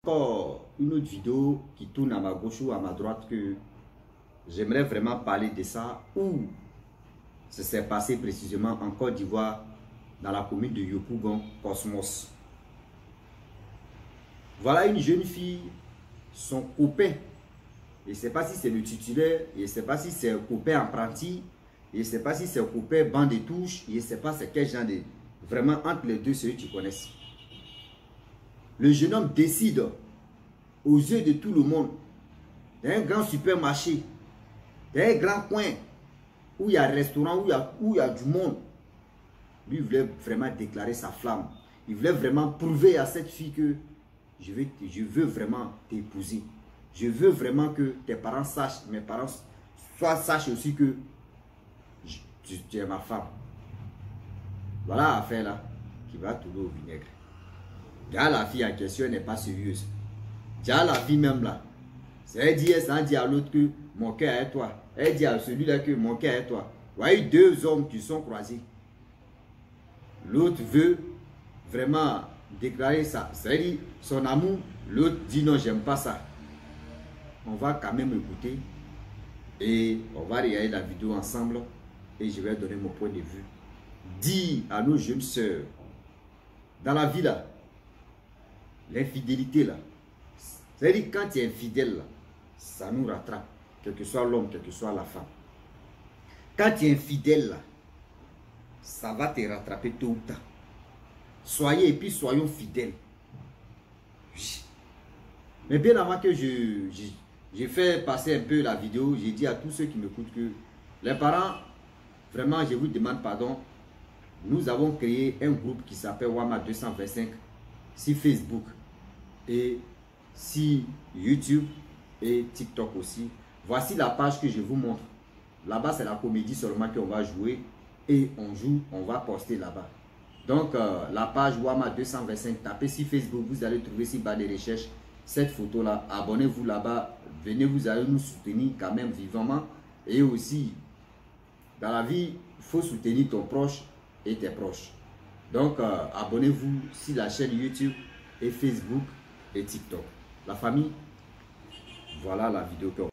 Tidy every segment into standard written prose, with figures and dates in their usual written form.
encore une autre vidéo qui tourne à ma gauche ou à ma droite que j'aimerais vraiment parler de ça, où ça s'est passé précisément en Côte d'Ivoire, dans la commune de Yopougon, Cosmos. Voilà une jeune fille, son copain, je ne sais pas si c'est le titulaire, je ne sais pas si c'est un copain apprenti, je ne sais pas si c'est un copain banc de touche, je ne sais pas c'est quel genre de... Vraiment, entre les deux, ceux qui connaissent. Le jeune homme décide, aux yeux de tout le monde, dans un grand supermarché, dans un grand coin, où il y a un restaurant, où il y a du monde. Lui, il voulait vraiment déclarer sa flamme. Il voulait vraiment prouver à cette fille que je veux vraiment t'épouser. Je veux vraiment que tes parents sachent, mes parents sachent aussi que tu es ma femme. Voilà l'affaire là qui va tourner au vinaigre. Déjà la fille en question n'est pas sérieuse. Déjà la fille même là, elle dit à l'autre que mon cœur est toi. Elle dit à celui-là que mon cœur est toi. Vous voyez deux hommes qui sont croisés. L'autre veut vraiment déclarer ça. C'est-à-dire son amour. L'autre dit non, j'aime pas ça. On va quand même écouter. Et on va regarder la vidéo ensemble. Et je vais donner mon point de vue. Dis à nos jeunes sœurs, dans la vie là, l'infidélité là, c'est-à-dire quand tu es infidèle là, ça nous rattrape. Quel que soit l'homme, quelle que soit la femme. Quand tu es infidèle là, ça va te rattraper tôt ou tard. Soyez et puis soyons fidèles. Oui. Mais bien avant que j'ai fait passer un peu la vidéo, j'ai dit à tous ceux qui m'écoutent que les parents, vraiment je vous demande pardon. Nous avons créé un groupe qui s'appelle Wama 225 sur Facebook et sur YouTube et TikTok aussi. Voici la page que je vous montre. Là-bas, c'est la comédie seulement qu'on va jouer et on joue, on va poster là-bas. Donc, la page Wama 225, tapez sur Facebook, vous allez trouver sur bas de recherche cette photo-là. Abonnez-vous là-bas, venez, vous allez nous soutenir quand même vivement. Et aussi, dans la vie, il faut soutenir ton proche et tes proches. Donc, abonnez-vous sur la chaîne YouTube et Facebook et TikTok. La famille, voilà la vidéo que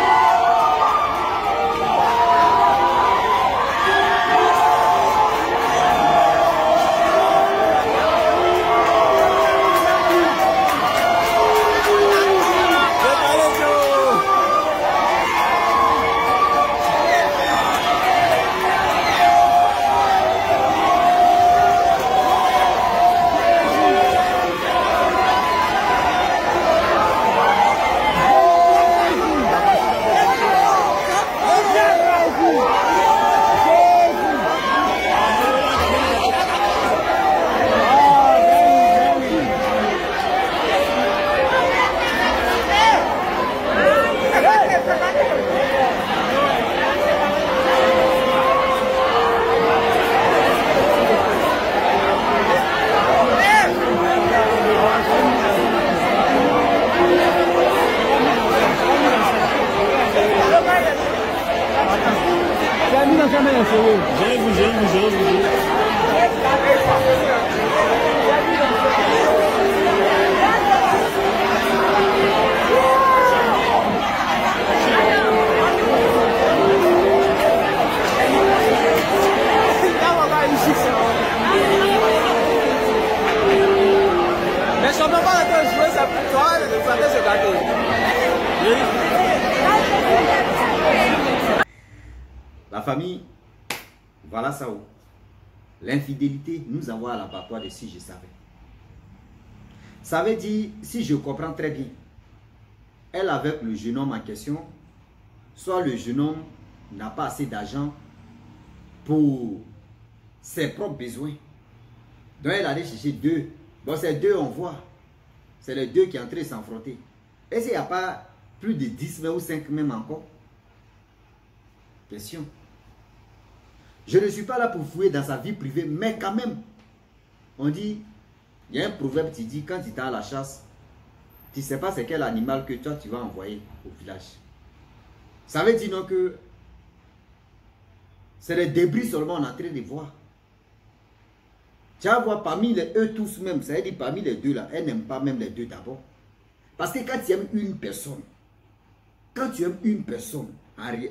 la famille, voilà ça. L'infidélité, nous avons à l'abattoir de si je savais. Ça veut dire, si je comprends très bien, elle avec le jeune homme en question, soit le jeune homme n'a pas assez d'argent pour ses propres besoins. Donc elle allait chercher deux. Bon, ces deux, on voit. C'est les deux qui sont en train de s'affronter. Est-ce qu'il n'y a pas plus de 10 ou 5 même encore? Question. Je ne suis pas là pour fouiller dans sa vie privée, mais quand même, on dit, il y a un proverbe qui dit, quand tu es à la chasse, tu ne sais pas c'est quel animal que toi tu vas envoyer au village. Ça veut dire non que c'est les débris seulement on est en train de voir. Tu vas voir parmi eux tous même, ça veut dire parmi les deux là, elle n'aime pas même les deux d'abord. Parce que quand tu aimes une personne,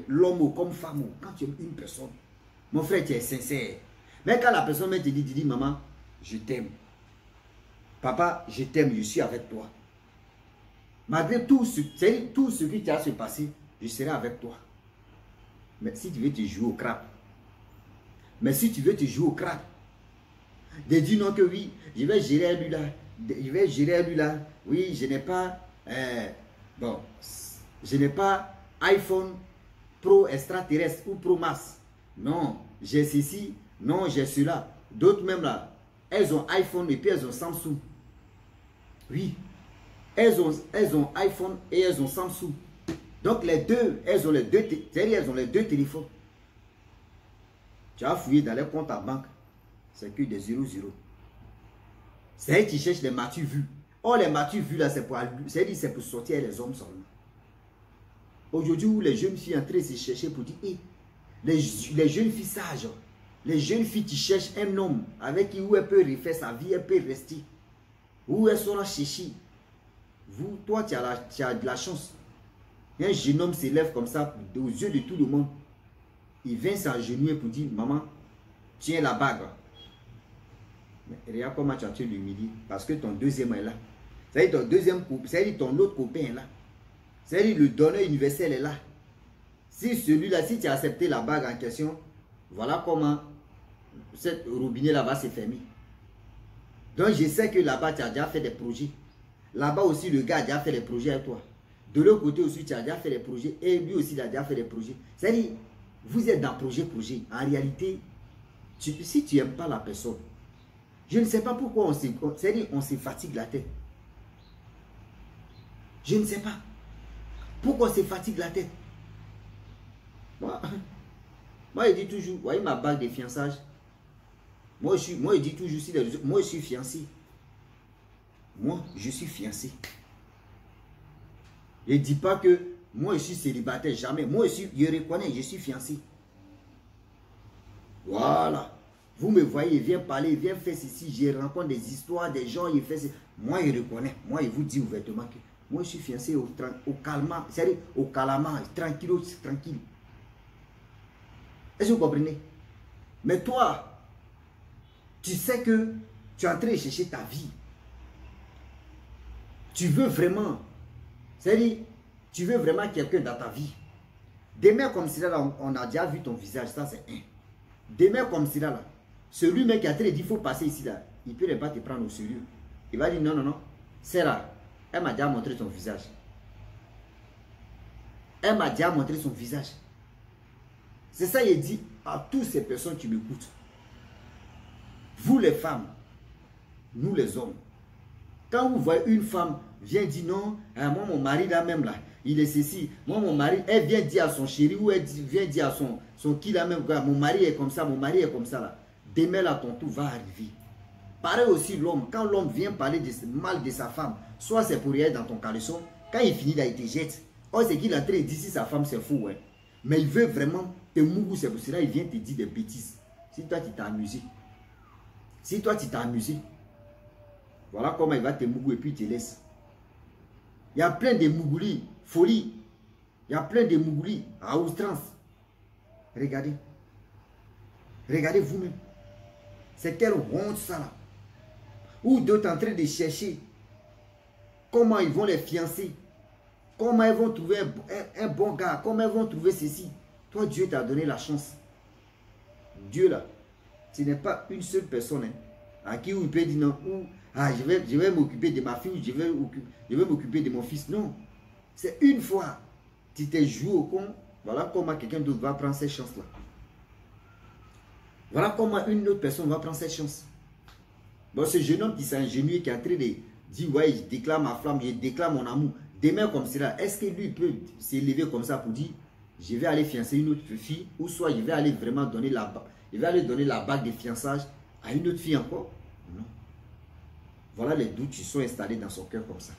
l'homme comme femme, quand tu aimes une personne, mon frère, tu es sincère. Mais quand la personne te dit, maman, je t'aime. Papa, je t'aime, je suis avec toi. Malgré tout ce qui t'a se passer, je serai avec toi. Mais si tu veux te jouer au crabe, de dire non que oui, je vais gérer lui là, oui, je n'ai pas, je n'ai pas iPhone Pro extraterrestre ou Pro Max. Non, j'ai ceci, non, j'ai cela. D'autres même là, elles ont iPhone et puis elles ont Samsung. Oui, elles ont iPhone et elles ont Samsung. Donc les deux, elles ont les deux téléphones. Tu as fouillé dans les comptes à banque, c'est que des 0. C'est elle qui cherche les m'as-tu vus. Oh, les m'as-tu vus là, c'est pour sortir les hommes seulement. Aujourd'hui, où les jeunes filles en train de se chercher pour dire, hey, les jeunes filles sages, les jeunes filles qui cherchent un homme avec qui où elle peut refaire sa vie, elle peut rester. Où elles sont là chercher. Vous, toi, tu as de la chance. Un jeune homme s'élève comme ça aux yeux de tout le monde. Il vient s'agenouiller pour dire, maman, tiens la bague. Mais regarde comment tu as tué l'humilier. Parce que ton deuxième est là. C'est-à-dire ton deuxième couple, c'est-à-dire ton autre copain est là. C'est-à-dire le donneur universel est là. Si celui-là, si tu as accepté la bague en question, voilà comment cette robinet-là va se fermer. Donc je sais que là-bas, tu as déjà fait des projets. Là-bas aussi, le gars a déjà fait des projets avec toi. De l'autre côté aussi, tu as déjà fait des projets. Et lui aussi, il a déjà fait des projets. C'est-à-dire, vous êtes dans projet. En réalité, si tu n'aimes pas la personne, je ne sais pas pourquoi on se fatigue la tête. Je ne sais pas. Pourquoi on se fatigue la tête? Moi, je dis toujours, voyez ma bague de fiançage. Moi, je dis toujours, moi, je suis fiancé. Moi, je suis fiancé. Je ne dis pas que moi, je suis célibataire, jamais. Moi, je reconnais, je suis fiancé. Voilà. Vous me voyez, il vient parler, il vient faire ceci. Je rencontre des histoires, des gens, il fait ceci. Moi, je reconnais. Moi, je vous dis ouvertement que moi, je suis fiancé au calma. C'est-à-dire au calama, tranquille. Est-ce que vous comprenez? Mais toi, tu sais que tu es en train de chercher ta vie. Tu veux vraiment, c'est-à-dire, tu veux vraiment quelqu'un dans ta vie. Demain comme cela, là, on a déjà vu ton visage, ça c'est un. Demain comme cela, là, celui mec qui a dit il faut passer ici, là, il peut ne pas te prendre au sérieux. Il va dire non, c'est là, elle m'a déjà montré son visage. Elle m'a déjà montré son visage. C'est ça, il dit à toutes ces personnes qui m'écoutent. Vous les femmes, nous les hommes, quand vous voyez une femme vient dire non, moi mon mari là même là, il est ceci, moi mon mari, elle vient dire à son chéri ou elle vient dire à son qui là même, mon mari est comme ça, mon mari est comme ça là. Demain là, ton tour va arriver. Pareil aussi l'homme, quand l'homme vient parler mal de sa femme, soit c'est pour rien dans ton caleçon, quand il finit là, il te jette. Oh, c'est qu'il est en train de dire si sa femme c'est fou, ouais. Mais il veut vraiment te mouiller, c'est pour cela il vient te dire des bêtises. Si toi tu t'es amusé, voilà comment il va te mougouer et puis il te laisse. Il y a plein de mougoulis, folie. Il y a plein de mougoulis à outrance. Regardez. Regardez vous-même. C'est quelle honte ça là. Ou d'autres en train de chercher comment ils vont les fiancer. Comment ils vont trouver un bon gars. Comment ils vont trouver ceci. Toi, Dieu t'a donné la chance. Dieu là, ce n'est pas une seule personne à qui il peut dire non. Ou, je vais m'occuper de ma fille, je vais m'occuper de mon fils. Non. C'est une fois. Tu t'es joué au con. Voilà comment quelqu'un d'autre va prendre cette chance-là. Voilà comment une autre personne va prendre cette chance. Bon, ce jeune homme qui s'est ingénué, qui est en train de dire, ouais, je déclare ma flamme, je déclare mon amour. Demain comme cela, est-ce que lui peut s'élever comme ça pour dire, je vais aller fiancer une autre fille, ou soit je vais aller vraiment donner la bague de fiançage à une autre fille encore? Non. Voilà les doutes qui sont installés dans son cœur comme ça.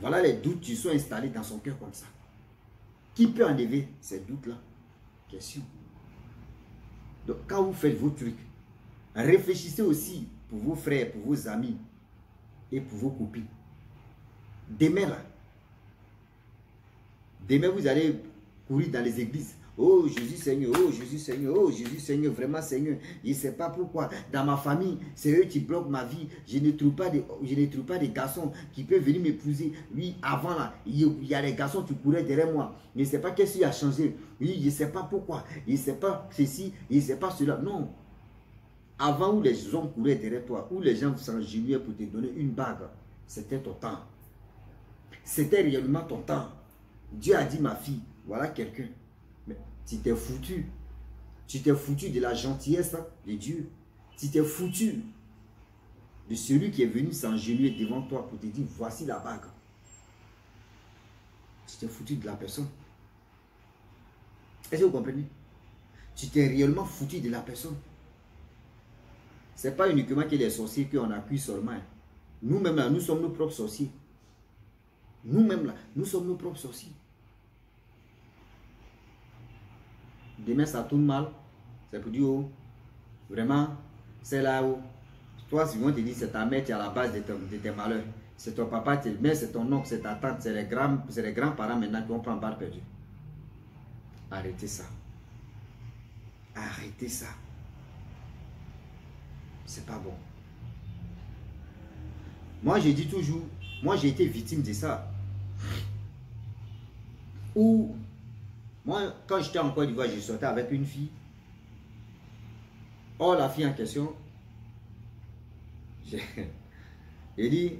Voilà les doutes qui sont installés dans son cœur comme ça. Qui peut enlever ces doutes-là? Question. Donc, quand vous faites vos trucs, réfléchissez aussi pour vos frères, pour vos amis et pour vos copines. Demain, là. Demain, vous allez courir dans les églises. Oh Jésus Seigneur, oh Jésus Seigneur, oh Jésus Seigneur, vraiment Seigneur. Je ne sais pas pourquoi. Dans ma famille, c'est eux qui bloquent ma vie. Je ne trouve pas de garçons qui peuvent venir m'épouser. Oui, avant là, il y a des garçons qui couraient derrière moi. Je ne sais pas qu'est-ce qui a changé. Oui, je ne sais pas pourquoi. Je ne sais pas ceci, je ne sais pas cela. Non. Avant où les hommes couraient derrière toi, où les gens s'engenouillaient pour te donner une bague, c'était ton temps. C'était réellement ton temps. Dieu a dit, ma fille, voilà quelqu'un. Mais tu t'es foutu. Tu t'es foutu de la gentillesse de Dieu. Tu t'es foutu de celui qui est venu s'engenouiller devant toi pour te dire, voici la bague. Tu t'es foutu de la personne. Est-ce que vous comprenez? Tu t'es réellement foutu de la personne. Ce n'est pas uniquement que les sorciers qu'on accuse seulement. Nous-mêmes là, nous sommes nos propres sorciers. Nous-mêmes là, nous sommes nos propres sorciers. Demain ça tourne mal. C'est pour dire, oh, vraiment, c'est là où, toi si on te dit c'est ta mère qui est à la base de tes malheurs. C'est ton papa, mais c'est ton oncle, c'est ta tante, c'est les grands-parents maintenant qui vont prendre balle perdue. Arrêtez ça. Arrêtez ça. C'est pas bon. Moi, je dis toujours, moi, j'ai été victime de ça. Ou, moi, quand j'étais en Côte d'Ivoire, je sortais avec une fille. Or, la fille en question, j'ai dit,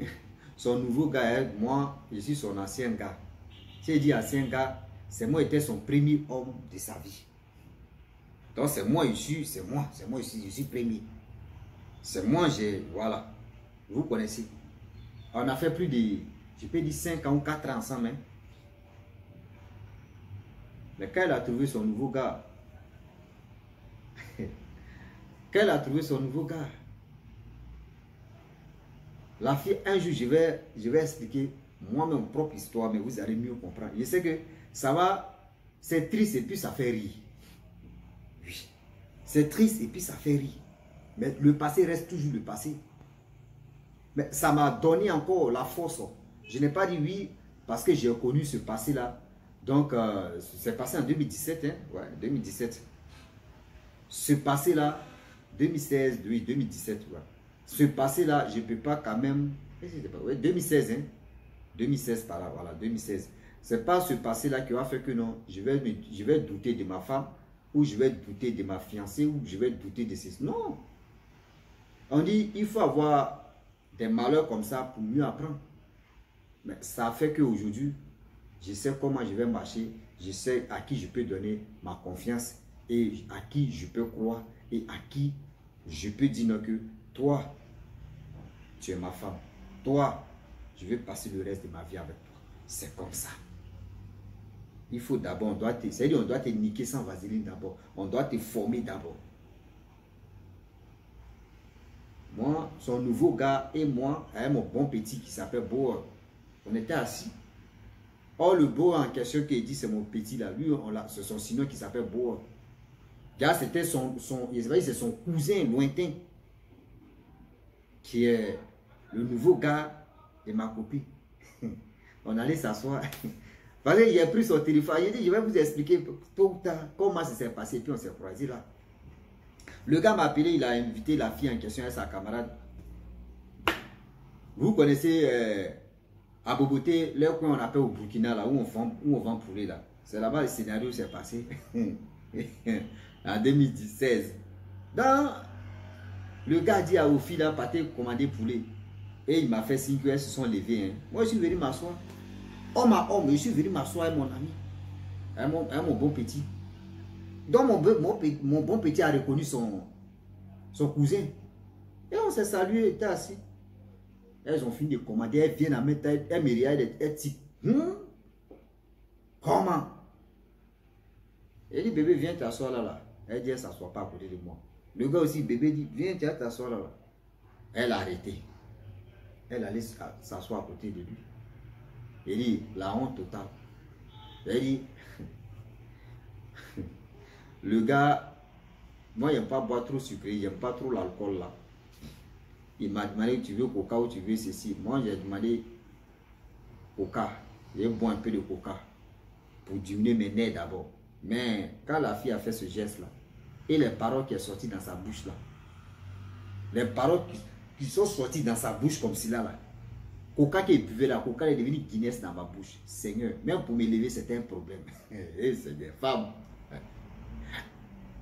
son nouveau gars, moi, je suis son ancien gars. J'ai dit ancien gars, c'est moi qui étais son premier homme de sa vie. Donc, c'est moi ici, c'est moi ici, je suis premier. C'est moi, voilà, vous connaissez. On a fait plus de, je peux dire 5 ans ou 4 ans ensemble. Hein. Mais quand elle a trouvé son nouveau gars, la fille, un jour, je vais expliquer moi-même mon propre histoire, mais vous allez mieux comprendre. Je sais que ça va, c'est triste et puis ça fait rire. Oui, c'est triste et puis ça fait rire. Mais le passé reste toujours le passé. Mais ça m'a donné encore la force. Je n'ai pas dit oui parce que j'ai connu ce passé-là. Donc, c'est passé en 2017. Hein? Ouais, 2017. Ce passé-là, 2016, oui, 2017. Ouais. Ce passé-là, je ne peux pas quand même... Ouais, 2016, hein? 2016 par là, voilà, 2016. Ce n'est pas ce passé-là qui va faire que non, je vais douter de ma femme, ou je vais douter de ma fiancée, ou je vais douter de ces... Non. On dit, il faut avoir des malheurs comme ça pour mieux apprendre. Mais ça fait qu'aujourd'hui, je sais comment je vais marcher, je sais à qui je peux donner ma confiance et à qui je peux croire et à qui je peux dire non, que toi, tu es ma femme. Toi, je vais passer le reste de ma vie avec toi. C'est comme ça. Il faut d'abord, on doit te niquer sans vaseline d'abord. On doit te former d'abord. Moi, son nouveau gars et moi, avec mon bon petit qui s'appelle Boa, on était assis. Or, le Boa en question qui dit c'est mon petit là, lui, c'est son sinon qui s'appelle Boa. C'était c'est son cousin lointain qui est le nouveau gars de ma copine. On allait s'asseoir. Parce qu'il a pris son téléphone. Il dit, je vais vous expliquer tôt ou tard comment ça s'est passé. Puis on s'est croisés là. Le gars m'a appelé, il a invité la fille en question et sa camarade. Vous connaissez à Boboté, le coin on appelle au Burkina, là, où on vend poulet là. C'est là-bas le scénario s'est passé. En 2016. Donc, le gars dit à aux filles là, partez commander poulet. Et il m'a fait signe qu'elles se sont levées. Hein. Moi, je suis venu m'asseoir. Homme à homme, je suis venu m'asseoir avec mon ami. Avec mon bon petit. Donc, mon bon petit a reconnu son cousin. Et on s'est salué, il était assis. Elles ont fini de commander, elles viennent à mettre, elles me regardent, elles disent, comment? Elle dit, bébé, viens t'asseoir là. Elle dit, elle ne s'assoit pas à côté de moi. Le gars aussi, bébé dit, viens t'asseoir là. Elle a arrêté. Elle allait s'asseoir à côté de lui. Elle dit, la honte totale. Elle dit, le gars, moi, il n'aime pas boire trop sucré, il n'aime pas trop l'alcool là. Il m'a demandé, tu veux coca ou tu veux ceci. Moi, j'ai demandé, coca. Je bois un peu de coca pour diminuer mes nerfs d'abord. Mais quand la fille a fait ce geste-là, et les paroles qui sont sorties dans sa bouche là, les paroles qui sont sorties dans sa bouche comme cela là, coca qui buvait la coca est devenu Guinness dans ma bouche. Seigneur, même pour me lever, c'était un problème. Eh, Seigneur, femme.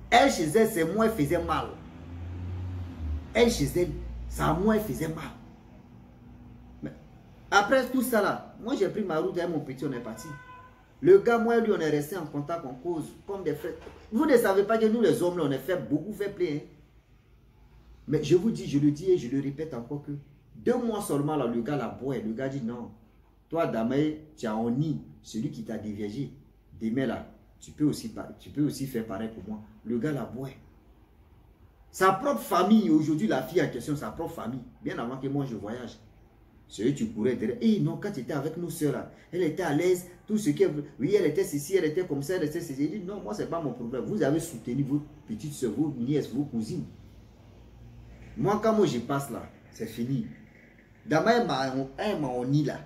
Elle chez elle, c'est moi, elle faisait mal. Elle chez elle, ça moi, elle faisait mal. Mais après tout ça là, moi j'ai pris ma route avec mon petit, on est parti. Le gars, moi et lui, on est resté en contact, en cause, comme des frères. Vous ne savez pas que nous les hommes, là, on a fait beaucoup, fait plein. Hein? Mais je vous dis, je le dis et je le répète encore que 2 mois seulement, là, le gars la boit. Le gars dit non. Toi, Damae, tu as un nid, celui qui t'a déviégé. Demain, là, tu peux aussi faire pareil pour moi. Le gars la boit. Sa propre famille, aujourd'hui, la fille en question, sa propre famille, bien avant que moi je voyage. Celui tu courais derrière. Et non, quand tu étais avec nous sœurs, là, elle était à l'aise, tout ce qui est. Oui, elle était ceci, elle était comme ça, elle était ceci. Il dit non, moi, ce n'est pas mon problème. Vous avez soutenu vos petites soeurs, vos nièces, vos cousines. Moi, quand moi je passe là, c'est fini. Demain, elle m'a honni là.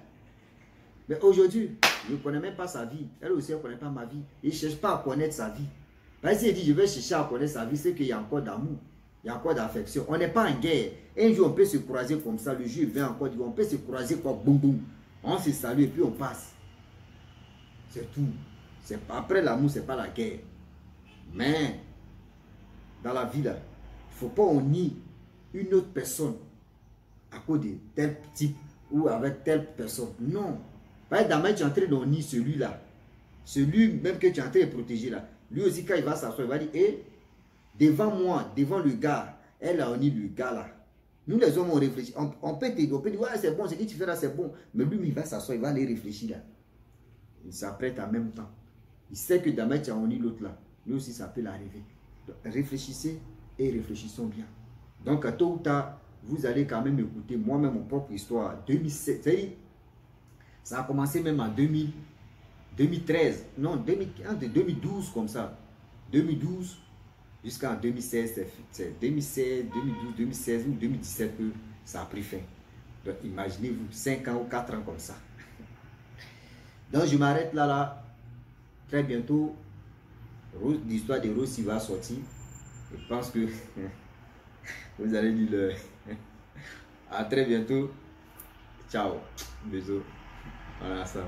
Mais aujourd'hui, je ne connais même pas sa vie. Elle aussi, elle ne connaît pas ma vie. Elle ne cherche pas à connaître sa vie. Parce qu'elle dit, je vais chercher à connaître sa vie, c'est qu'il y a encore d'amour. Il y a encore d'affection. On n'est pas en guerre. Un jour, on peut se croiser comme ça. Le jour vient encore. On peut se croiser comme boum boum. On se salue et puis on passe. C'est tout. Après l'amour, ce n'est pas la guerre. Mais, dans la vie, là, il ne faut pas on nie une autre personne à cause de tel type ou avec telle personne. Non. Par exemple, tu es en train de nier celui-là. Celui même que tu es en train de protéger là. Lui aussi, quand il va s'asseoir, il va dire, eh, devant moi, devant le gars, elle a honni le gars là. Nous les hommes, on réfléchit. On peut dire, ouais, c'est bon, ce que tu fais là, c'est bon. Mais lui, il va s'asseoir, il va aller réfléchir là. Il s'apprête en même temps. Il sait que Damet a honni l'autre là. Lui aussi, ça peut l'arriver. Réfléchissez et réfléchissons bien. Donc, à tôt ou tard, vous allez quand même écouter moi-même mon propre histoire. 2007, ça a commencé même en 2013, non, 2012 comme ça. 2012 jusqu'en 2016, c'est 2016, 2012, 2016 ou 2017 que ça a pris fin. Donc imaginez-vous, 5 ans ou 4 ans comme ça. Donc je m'arrête là. Très bientôt, l'histoire de Rossi va sortir. Je pense que vous allez dire à très bientôt. Ciao. Bisous. Voilà ça.